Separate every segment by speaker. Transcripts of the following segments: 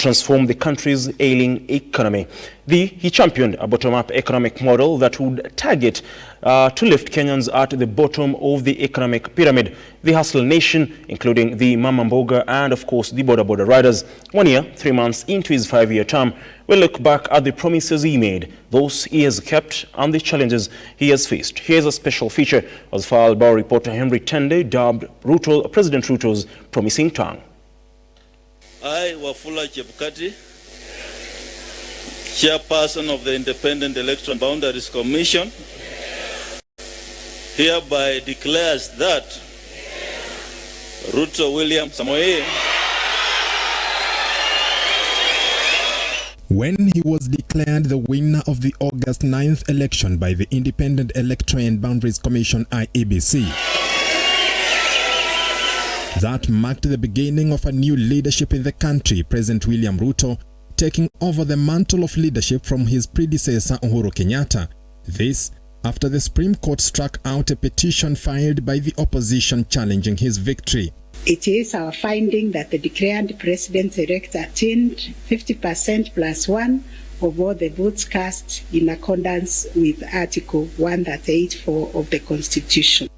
Speaker 1: transform the country's ailing economy. He championed a bottom-up economic model that would target to lift Kenyans at the bottom of the economic pyramid. The Hustle Nation, including the Mboga and, of course, the Bodaboda riders. 1 year, 3 months into his 5-year term, we'll look back at the promises he made, those he has kept, and the challenges he has faced. Here's a special feature as filed by reporter Tende, dubbed President Ruto's promising tongue.
Speaker 2: I, Wafula Chebukati, Chairperson of the Independent Electoral Boundaries Commission, hereby declares that Ruto William Samoei,
Speaker 3: when he was declared the winner of the August 9th election by the Independent Electoral and Boundaries Commission IEBC. That marked the beginning of a new leadership in the country, President William Ruto taking over the mantle of leadership from his predecessor Uhuru Kenyatta. This after the Supreme Court struck out a petition filed by the opposition challenging his victory.
Speaker 4: It is our finding that the declared president-elect attained 50% plus 1 of all the votes cast in accordance with Article 184 of the Constitution.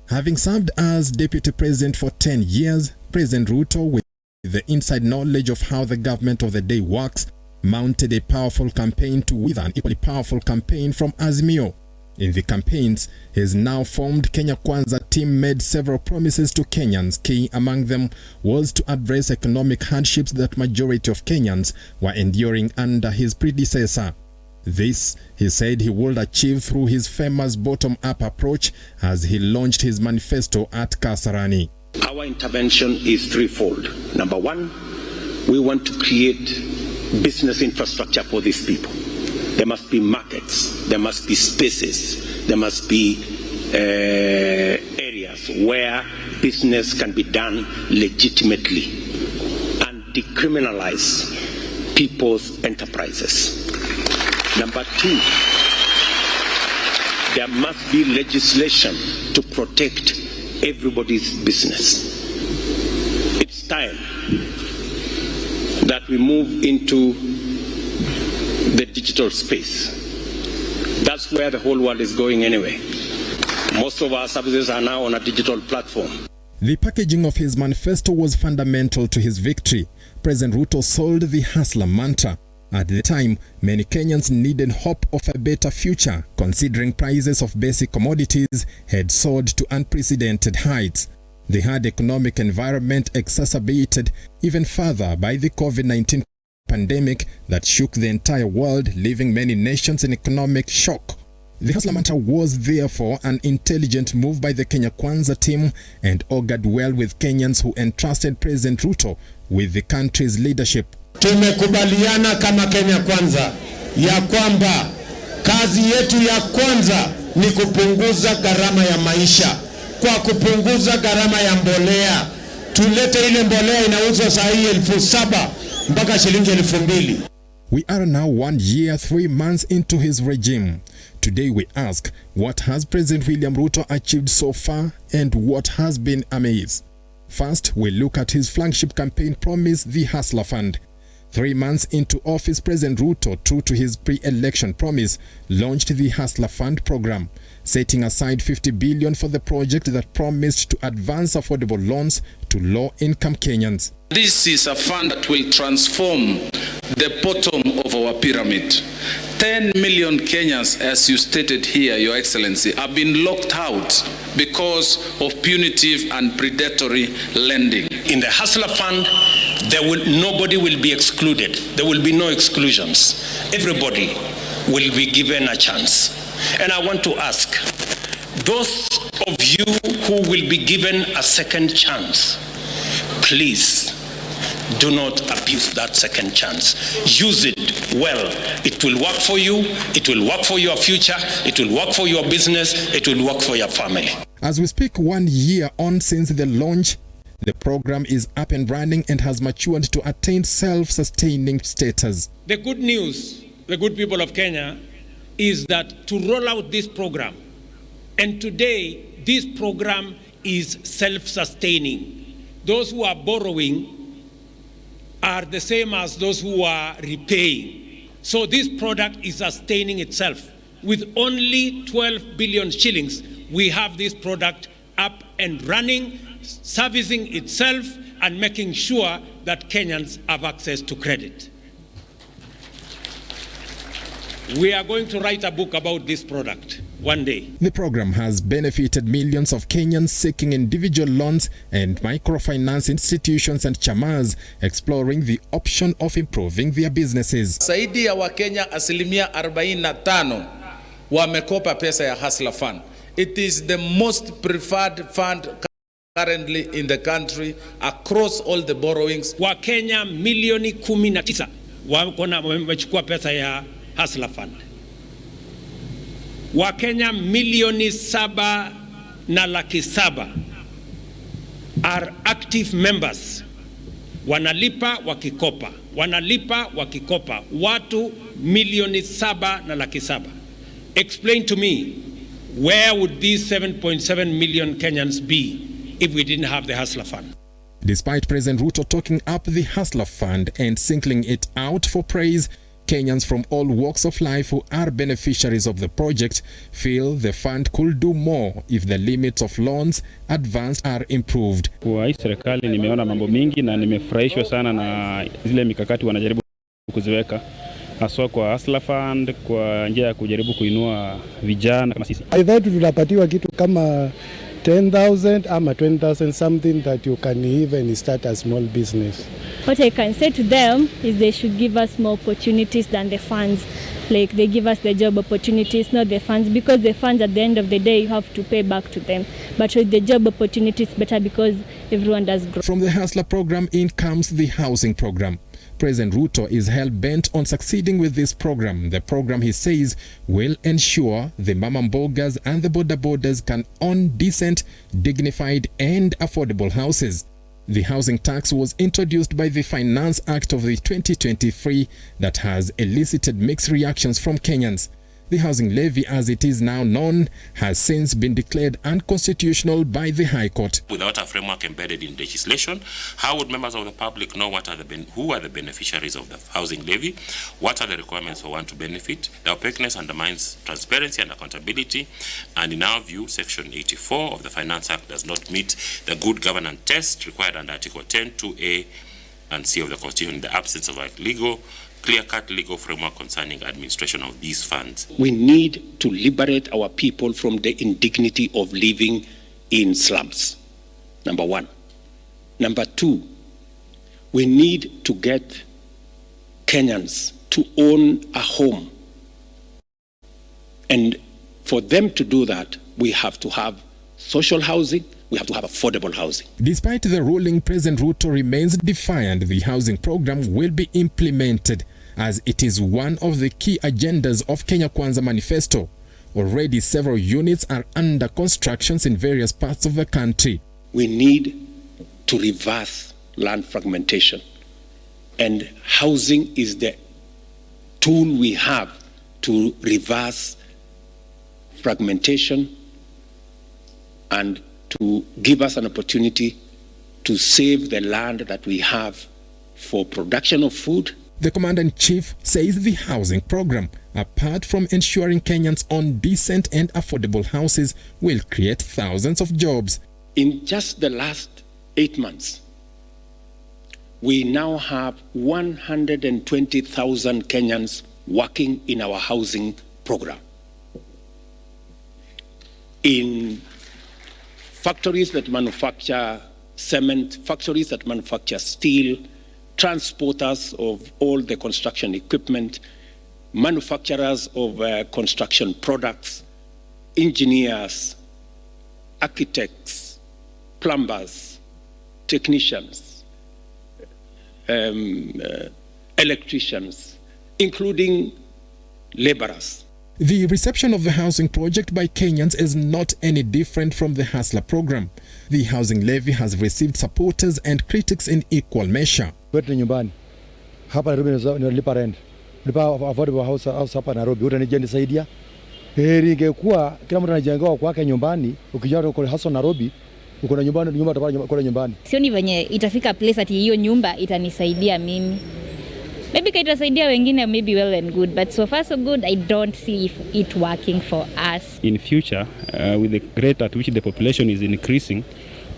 Speaker 3: Having served as Deputy President for 10 years, President Ruto, with the inside knowledge of how the government of the day works, mounted a powerful campaign with an equally powerful campaign from Azimio. In the campaigns, his now formed Kenya Kwanza team made several promises to Kenyans. Key among them was to address economic hardships that majority of Kenyans were enduring under his predecessor. This, he said, he would achieve through his famous bottom-up approach as he launched his manifesto at Kasarani.
Speaker 5: Our intervention is threefold. Number one, we want to create business infrastructure for these people. There must be markets, there must be spaces, there must be areas where business can be done legitimately and decriminalize people's enterprises. Number two, there must be legislation to protect everybody's business. It's time that we move into the digital space. That's where the whole world is going anyway. Most of our services are now on a digital platform.
Speaker 3: The packaging of his manifesto was fundamental to his victory. President Ruto sold the hustler mantra. At the time, many Kenyans needed hope of a better future, considering prices of basic commodities had soared to unprecedented heights. The hard economic environment exacerbated even further by the COVID-19 pandemic that shook the entire world, leaving many nations in economic shock. The hustler mantra was therefore an intelligent move by the Kenya Kwanza team and augured well with Kenyans who entrusted President Ruto with the country's leadership.
Speaker 6: Tumekubaliana kama Kenya Kwanza ya kwamba kazi yetu ya kwanza ni kupunguza gharama ya maisha. Kwa kupunguza gharama ya mbolea, tulete ile mbolea inauzwa saa hii 7,000 mpaka shilingi 2,000.
Speaker 3: We are now 1 year, 3 months into his regime. Today we ask, what has President William Ruto achieved so far and what has been amiss? First, we look at his flagship campaign promise, the Hustler Fund. 3 months into office, President Ruto, true to his pre-election promise, launched the Hustler Fund program, setting aside 50 billion for the project that promised to advance affordable loans to low-income Kenyans.
Speaker 7: This is a fund that will transform the bottom of our pyramid. 10 million Kenyans, as you stated here, Your Excellency, have been locked out because of punitive and predatory lending.
Speaker 5: In the Hustler Fund, nobody will be excluded. There will be no exclusions. Everybody will be given a chance. And I want to ask, those of you who will be given a second chance, please do not abuse that second chance. Use it well. It will work for you. It will work for your future. It will work for your business. It will work for your family.
Speaker 3: As we speak, 1 year on since the launch, the program is up and running and has matured to attain self-sustaining status.
Speaker 8: The good news, the good people of Kenya, is that to roll out this program, and today this program is self-sustaining. Those who are borrowing are the same as those who are repaying. So this product is sustaining itself. With only 12 billion shillings, we have this product up and running, servicing itself and making sure that Kenyans have access to credit. We are going to write a book about this product one day.
Speaker 3: The program has benefited millions of Kenyans seeking individual loans and microfinance institutions and chamas exploring the option of improving their businesses.
Speaker 9: Zaidi ya Wakenya 45% wamekopa pesa ya Hustler Fund. It is the most preferred fund currently in the country across all the borrowings.
Speaker 8: Wakenya milioni 19 wamechukua pesa ya Hustler Fund. Wakenya milioni 7.7 are active members. Wanalipa wakikopa. Wanalipa wakikopa. Watu milioni 7.7. Explain to me, where would these 7.7 million Kenyans be if we didn't have the Hustler Fund?
Speaker 3: Despite President Ruto talking up the Hustler Fund and singling it out for praise, Kenyans from all walks of life who are beneficiaries of the project feel the fund could do more if the limits of loans advanced are improved.
Speaker 10: Kwa hii serikali nimeona mambo mingi na nimefurahishwa sana na zile mikakati wanajaribu kuziweka, haswa kwa Hustler Fund, kwa njia ya kujaribu kuinua vijana kama sisi.
Speaker 11: I thought tunapatiwa kitu kama 10,000 ama 20,000, something that you can even start a small business.
Speaker 12: What I can say to them is they should give us more opportunities than the funds. Like they give us the job opportunities, not the funds, because the funds at the end of the day you have to pay back to them. But with the job opportunities better because everyone does grow.
Speaker 3: From the Hustler program in comes the housing program. President Ruto is hell-bent on succeeding with this program. The program, he says, will ensure the Mbogas and the Bodabodas can own decent, dignified and affordable houses. The housing tax was introduced by the Finance Act of the 2023 that has elicited mixed reactions from Kenyans. The housing levy, as it is now known, has since been declared unconstitutional by the High Court.
Speaker 13: Without a framework embedded in legislation, how would members of the public know who are the beneficiaries of the housing levy? What are the requirements for one to benefit? The opaqueness undermines transparency and accountability, and in our view, Section 84 of the Finance Act does not meet the good governance test required under Article 10, 2A and C of the Constitution in the absence of a clear-cut legal framework concerning administration of these funds.
Speaker 5: We need to liberate our people from the indignity of living in slums, number one. Number two, we need to get Kenyans to own a home. And for them to do that, we have to have social housing, we have to have affordable housing.
Speaker 3: Despite the ruling, President Ruto remains defiant the housing program will be implemented, as it is one of the key agendas of Kenya Kwanza Manifesto. Already several units are under constructions in various parts of the country.
Speaker 5: We need to reverse land fragmentation, and housing is the tool we have to reverse fragmentation and to give us an opportunity to save the land that we have for production of food.
Speaker 3: The Commander-in-Chief says the housing program, apart from ensuring Kenyans own decent and affordable houses, will create thousands of jobs.
Speaker 5: In just the last 8 months, we now have 120,000 Kenyans working in our housing program. In factories that manufacture cement, factories that manufacture steel, transporters of all the construction equipment, manufacturers of construction products, engineers, architects, plumbers, technicians, electricians, including laborers.
Speaker 3: The reception of the housing project by Kenyans is not any different from the Hustler program. The housing levy has received supporters and critics in equal measure.
Speaker 11: Kwetu nyumbani hapa Nairobi nilipa rent, nilipa affordable house hapa Nairobi, utanisaidia? Heri ingekuwa kila mtu anajenga kwake nyumbani, ukijua uko hasa Nairobi uko na nyumba utapata nyumbani.
Speaker 14: Sioni venye itafika place ati hiyo nyumba itanisaidia mimi. Maybe itasaidia wengine, maybe well and good, but so far so good, I don't see it working for us.
Speaker 10: In future, with the rate at which the population is increasing,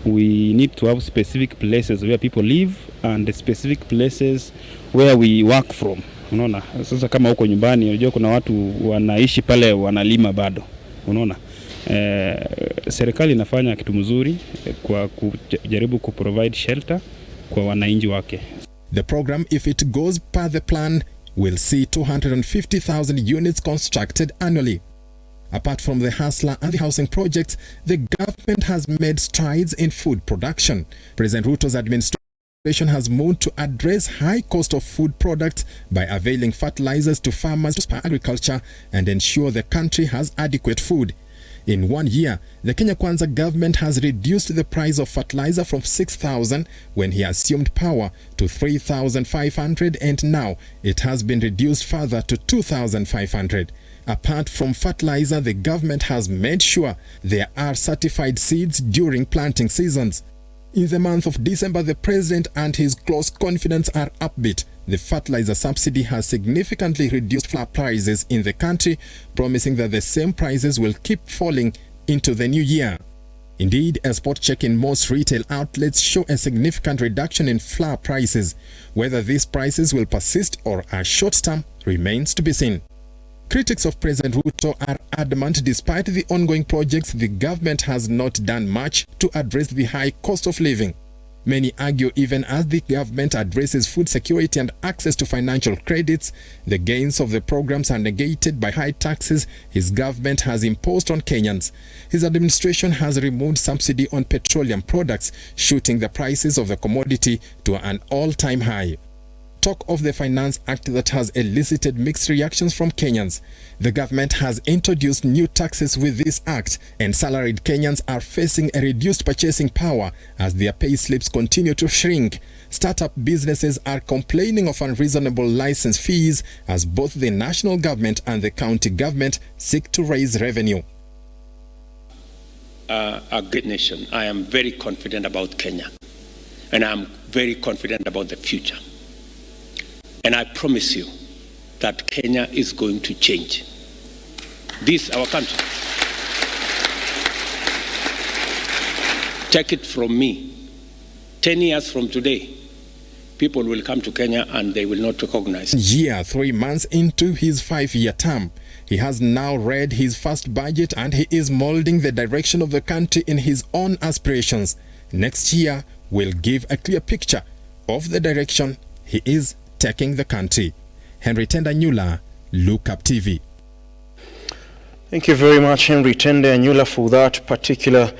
Speaker 10: we need to have specific places where people live and the specific places where we work from. Unaona, sasa kama huko nyumbani, unajua kuna watu wanaishi pale wanalima bado. Unaona, serikali inafanya kitu mzuri kwa kujaribu kuprovide shelter kwa wananchi wake.
Speaker 3: The program, if it goes per the plan, will see 250,000 units constructed annually. Apart from the hustler and the housing projects, the government has made strides in food production. President Ruto's administration has moved to address high cost of food products by availing fertilizers to farmers to spur agriculture and ensure the country has adequate food. In 1 year, the Kenya Kwanza government has reduced the price of fertilizer from 6,000 when he assumed power to 3,500, and now it has been reduced further to 2,500. Apart from fertilizer, the government has made sure there are certified seeds during planting seasons. In the month of December, the president and his close confidants are upbeat. The fertilizer subsidy has significantly reduced flour prices in the country, promising that the same prices will keep falling into the new year. Indeed, a spot check in most retail outlets show a significant reduction in flour prices. Whether these prices will persist or are short-term remains to be seen. Critics of President Ruto are adamant despite the ongoing projects, the government has not done much to address the high cost of living. Many argue even as the government addresses food security and access to financial credits, the gains of the programs are negated by high taxes his government has imposed on Kenyans. His administration has removed subsidy on petroleum products, shooting the prices of the commodity to an all-time high. Talk of the Finance Act that has elicited mixed reactions from Kenyans. The government has introduced new taxes with this act, and salaried Kenyans are facing a reduced purchasing power as their pay slips continue to shrink. Startup businesses are complaining of unreasonable license fees as both the national government and the county government seek to raise revenue.
Speaker 8: A great nation. I am very confident about Kenya, and I'm very confident about the future. And I promise you that Kenya is going to change. This, our country. Take it from me. 10 years from today, people will come to Kenya and they will not recognize.
Speaker 3: Year 3 months into his 5-year term, he has now read his first budget and he is molding the direction of the country in his own aspirations. Next year will give a clear picture of the direction he is taking the country. Henry Tende, Look Up TV.
Speaker 1: Thank you very much, Henry Tende, for that particular